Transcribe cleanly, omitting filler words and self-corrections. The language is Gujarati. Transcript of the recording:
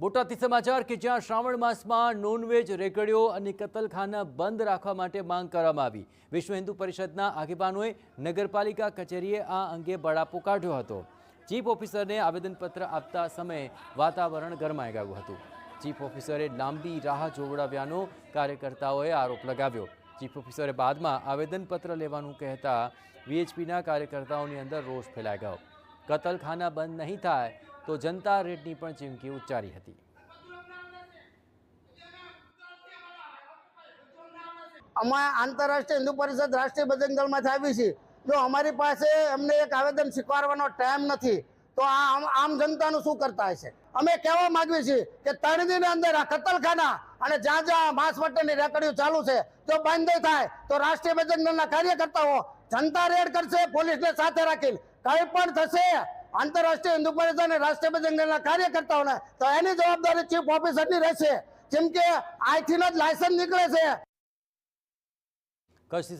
બોટાદથી સમાચાર કે જ્યાં શ્રાવણ માસમાં નોનવેજ રેકડીઓ અને કતલખાના બંધ રાખવા માટે માંગ કરવામાં આવી। વિશ્વ હિન્દુ પરિષદના આગેવાનોએ નગરપાલિકા કચેરીએ આ અંગે બળાપો કાઢ્યો હતો। ચીફ ઓફિસરને આવેદનપત્ર આપતા સમયે વાતાવરણ ગરમાઈ ગયું હતું। ચીફ ઓફિસરે લાંબી રાહ જોવડાવ્યાનો કાર્યકર્તાઓએ આરોપ લગાવ્યો। ચીફ ઓફિસરે બાદમાં આવેદનપત્ર લેવાનું કહેતા વીએચપીના કાર્યકર્તાઓની અંદર રોષ ફેલાઈ ગયો। કતલખાના બંધ નહીં થાય તો જનતા રેડની પણ ચીમકી ઉચ્ચારી હતી। અમે આંતરરાષ્ટ્રીય હિન્દુ પરિષદ રાષ્ટ્રીય બજરંગ દળમાંથી આવી છીએ। જો અમારી પાસે અમને એક આવેદન સ્વીકારવાનો ટાઈમ નથી તો આ આમ જનતાનું શું કરતા હશે? અમે કહેવા માંગીએ છીએ કે 3 દિન અંદર આ કતલખાના અને જ્યાં જ્યાં માંસ મટનની રેકડીઓ ચાલુ છે જો બંધ થાય તો રાષ્ટ્રીય બજરંગ દળના કાર્યકર્તાઓ જનતા રેડ કરશે, પોલીસને સાથે રાખીને કંઈ પણ થશે આંતરરાષ્ટ્રીય હિન્દુ પરિષદ અને રાષ્ટ્રીય બજરંગ દળના કાર્યકર્તાઓને તો એની જવાબદારી ચીફ ઓફિસરની રહેશે, જેમ કે અહીંથી જ લાયસન્સ નીકળે છે।